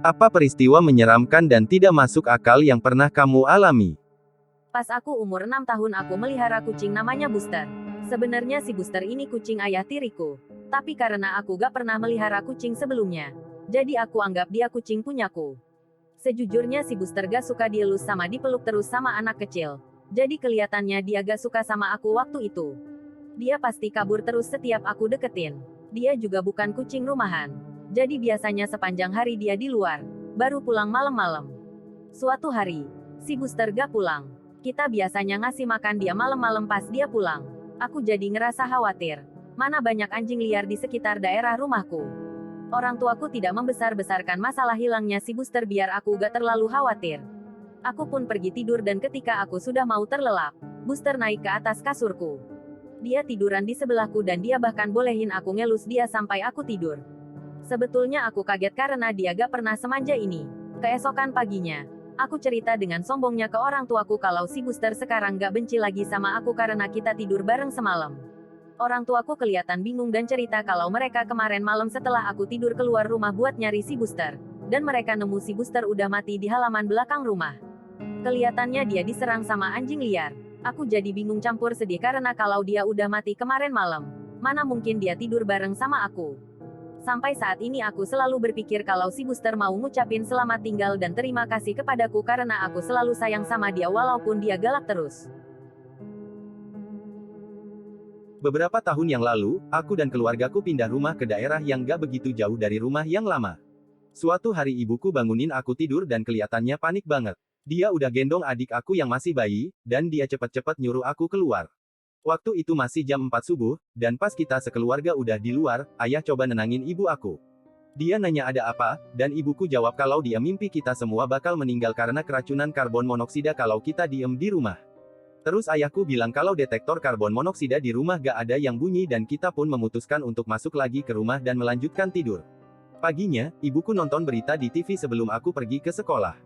Apa peristiwa menyeramkan dan tidak masuk akal yang pernah kamu alami? Pas aku umur 6 tahun aku melihara kucing namanya Booster. Sebenarnya si Booster ini kucing ayah tiriku. Tapi karena aku gak pernah melihara kucing sebelumnya. Jadi aku anggap dia kucing punyaku. Sejujurnya si Booster gak suka dielus sama dipeluk terus sama anak kecil. Jadi kelihatannya dia gak suka sama aku waktu itu. Dia pasti kabur terus setiap aku deketin. Dia juga bukan kucing rumahan. Jadi biasanya sepanjang hari dia di luar. Baru pulang malam-malam. Suatu hari, si Booster gak pulang. Kita biasanya ngasih makan dia malam-malam pas dia pulang. Aku jadi ngerasa khawatir. Mana banyak anjing liar di sekitar daerah rumahku. Orang tuaku tidak membesar-besarkan masalah hilangnya si Booster biar aku gak terlalu khawatir. Aku pun pergi tidur dan ketika aku sudah mau terlelap, Booster naik ke atas kasurku. Dia tiduran di sebelahku dan dia bahkan bolehin aku ngelus dia sampai aku tidur. Sebetulnya aku kaget karena dia gak pernah semanja ini. Keesokan paginya, aku cerita dengan sombongnya ke orang tuaku kalau si Booster sekarang gak benci lagi sama aku karena kita tidur bareng semalam. Orang tuaku kelihatan bingung dan cerita kalau mereka kemarin malam setelah aku tidur keluar rumah buat nyari si Booster. Dan mereka nemu si Booster udah mati di halaman belakang rumah. Kelihatannya dia diserang sama anjing liar. Aku jadi bingung campur sedih karena kalau dia udah mati kemarin malam, mana mungkin dia tidur bareng sama aku. Sampai saat ini aku selalu berpikir kalau si Booster mau ngucapin selamat tinggal dan terima kasih kepadaku karena aku selalu sayang sama dia walaupun dia galak terus. Beberapa tahun yang lalu, aku dan keluargaku pindah rumah ke daerah yang gak begitu jauh dari rumah yang lama. Suatu hari ibuku bangunin aku tidur dan kelihatannya panik banget. Dia udah gendong adik aku yang masih bayi, dan dia cepet-cepet nyuruh aku keluar. Waktu itu masih jam 4 subuh, dan pas kita sekeluarga udah di luar, ayah coba nenangin ibu aku. Dia nanya ada apa, dan ibuku jawab kalau dia mimpi kita semua bakal meninggal karena keracunan karbon monoksida kalau kita diem di rumah. Terus ayahku bilang kalau detektor karbon monoksida di rumah gak ada yang bunyi dan kita pun memutuskan untuk masuk lagi ke rumah dan melanjutkan tidur. Paginya, ibuku nonton berita di TV sebelum aku pergi ke sekolah.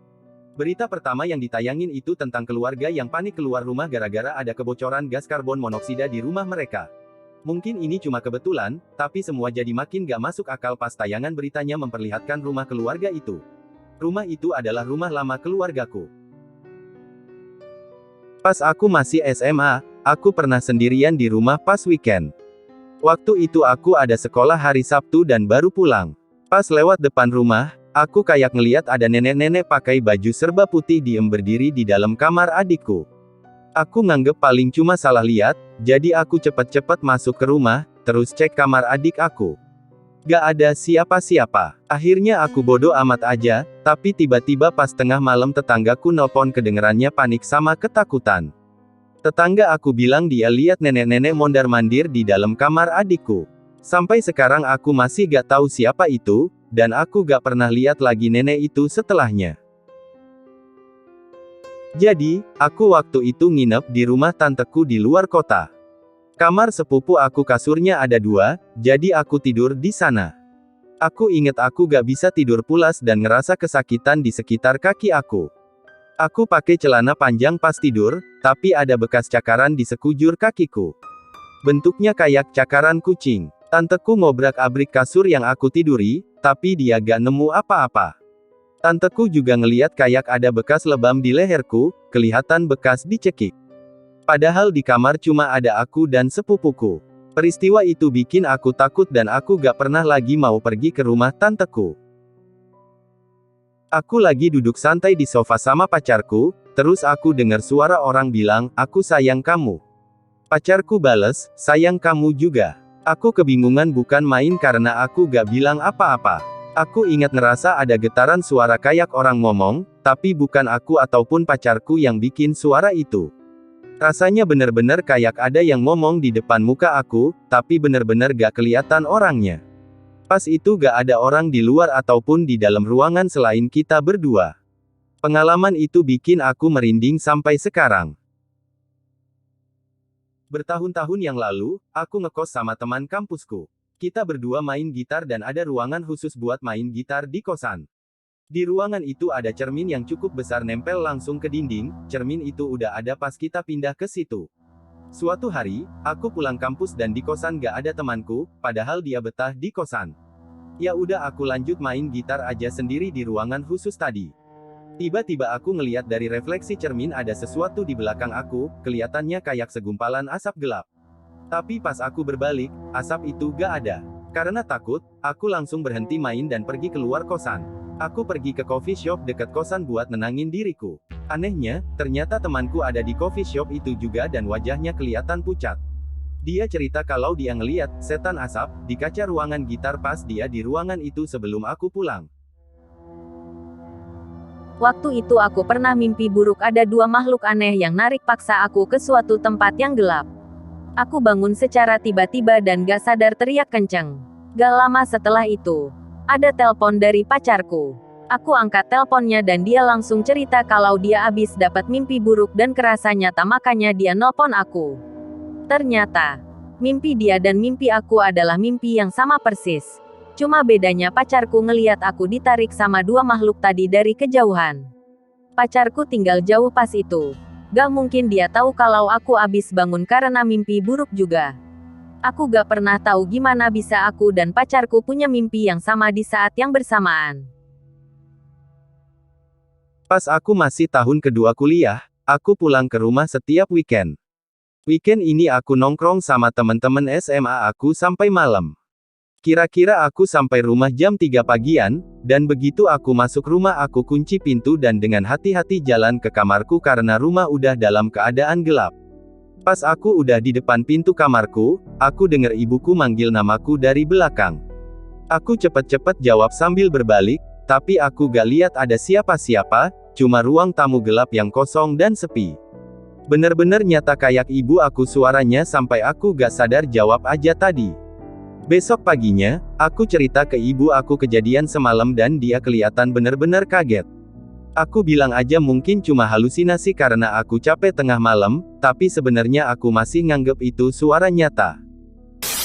Berita pertama yang ditayangin itu tentang keluarga yang panik keluar rumah gara-gara ada kebocoran gas karbon monoksida di rumah mereka. Mungkin ini cuma kebetulan, tapi semua jadi makin gak masuk akal pas tayangan beritanya memperlihatkan rumah keluarga itu. Rumah itu adalah rumah lama keluargaku. Pas aku masih SMA, aku pernah sendirian di rumah pas weekend. Waktu itu aku ada sekolah hari Sabtu dan baru pulang. Pas lewat depan rumah, aku kayak ngeliat ada nenek-nenek pakai baju serba putih diem berdiri di dalam kamar adikku. Aku nganggep paling cuma salah lihat, jadi aku cepet-cepet masuk ke rumah, terus cek kamar adik aku. Gak ada siapa-siapa. Akhirnya aku bodo amat aja, tapi tiba-tiba pas tengah malam tetanggaku nelpon kedengerannya panik sama ketakutan. Tetangga aku bilang dia lihat nenek-nenek mondar-mandir di dalam kamar adikku. Sampai sekarang aku masih gak tahu siapa itu, dan aku gak pernah lihat lagi nenek itu setelahnya. Jadi, aku waktu itu nginep di rumah tanteku di luar kota. Kamar sepupu aku kasurnya ada 2, jadi aku tidur di sana. Aku inget aku gak bisa tidur pulas dan ngerasa kesakitan di sekitar kaki aku. Aku pakai celana panjang pas tidur, tapi ada bekas cakaran di sekujur kakiku. Bentuknya kayak cakaran kucing. Tanteku ngobrak-abrik kasur yang aku tiduri, tapi dia gak nemu apa-apa. Tanteku juga ngeliat kayak ada bekas lebam di leherku, kelihatan bekas dicekik. Padahal di kamar cuma ada aku dan sepupuku. Peristiwa itu bikin aku takut dan aku gak pernah lagi mau pergi ke rumah tanteku. Aku lagi duduk santai di sofa sama pacarku, terus aku dengar suara orang bilang, "Aku sayang kamu." Pacarku bales, "Sayang kamu juga." Aku kebingungan bukan main karena aku gak bilang apa-apa. Aku ingat ngerasa ada getaran suara kayak orang ngomong, tapi bukan aku ataupun pacarku yang bikin suara itu. Rasanya bener-bener kayak ada yang ngomong di depan muka aku, tapi bener-bener gak kelihatan orangnya. Pas itu gak ada orang di luar ataupun di dalam ruangan selain kita berdua. Pengalaman itu bikin aku merinding sampai sekarang. Bertahun-tahun yang lalu, aku ngekos sama teman kampusku. Kita berdua main gitar dan ada ruangan khusus buat main gitar di kosan. Di ruangan itu ada cermin yang cukup besar nempel langsung ke dinding, cermin itu udah ada pas kita pindah ke situ. Suatu hari, aku pulang kampus dan di kosan gak ada temanku, padahal dia betah di kosan. Ya udah aku lanjut main gitar aja sendiri di ruangan khusus tadi. Tiba-tiba aku ngeliat dari refleksi cermin ada sesuatu di belakang aku, kelihatannya kayak segumpalan asap gelap. Tapi pas aku berbalik, asap itu gak ada. Karena takut, aku langsung berhenti main dan pergi keluar kosan. Aku pergi ke coffee shop dekat kosan buat nenangin diriku. Anehnya, ternyata temanku ada di coffee shop itu juga dan wajahnya kelihatan pucat. Dia cerita kalau dia ngeliat setan asap di kaca ruangan gitar pas dia di ruangan itu sebelum aku pulang. Waktu itu aku pernah mimpi buruk ada dua makhluk aneh yang narik paksa aku ke suatu tempat yang gelap. Aku bangun secara tiba-tiba dan gak sadar teriak kenceng. Gak lama setelah itu, ada telepon dari pacarku. Aku angkat teleponnya dan dia langsung cerita kalau dia abis dapat mimpi buruk dan kerasa nyata makanya dia nelpon aku. Ternyata, mimpi dia dan mimpi aku adalah mimpi yang sama persis. Cuma bedanya pacarku ngeliat aku ditarik sama dua makhluk tadi dari kejauhan. Pacarku tinggal jauh pas itu. Gak mungkin dia tahu kalau aku abis bangun karena mimpi buruk juga. Aku gak pernah tahu gimana bisa aku dan pacarku punya mimpi yang sama di saat yang bersamaan. Pas aku masih tahun kedua kuliah, aku pulang ke rumah setiap weekend. Weekend ini aku nongkrong sama temen-temen SMA aku sampai malam. Kira-kira aku sampai rumah jam 3 pagian, dan begitu aku masuk rumah aku kunci pintu dan dengan hati-hati jalan ke kamarku karena rumah udah dalam keadaan gelap. Pas aku udah di depan pintu kamarku, aku dengar ibuku manggil namaku dari belakang. Aku cepet-cepet jawab sambil berbalik, tapi aku gak lihat ada siapa-siapa, cuma ruang tamu gelap yang kosong dan sepi. Bener-bener nyata kayak ibu aku suaranya sampai aku gak sadar jawab aja tadi. Besok paginya, aku cerita ke ibu aku kejadian semalam dan dia kelihatan bener-bener kaget. Aku bilang aja mungkin cuma halusinasi karena aku capek tengah malam, tapi sebenarnya aku masih nganggep itu suara nyata.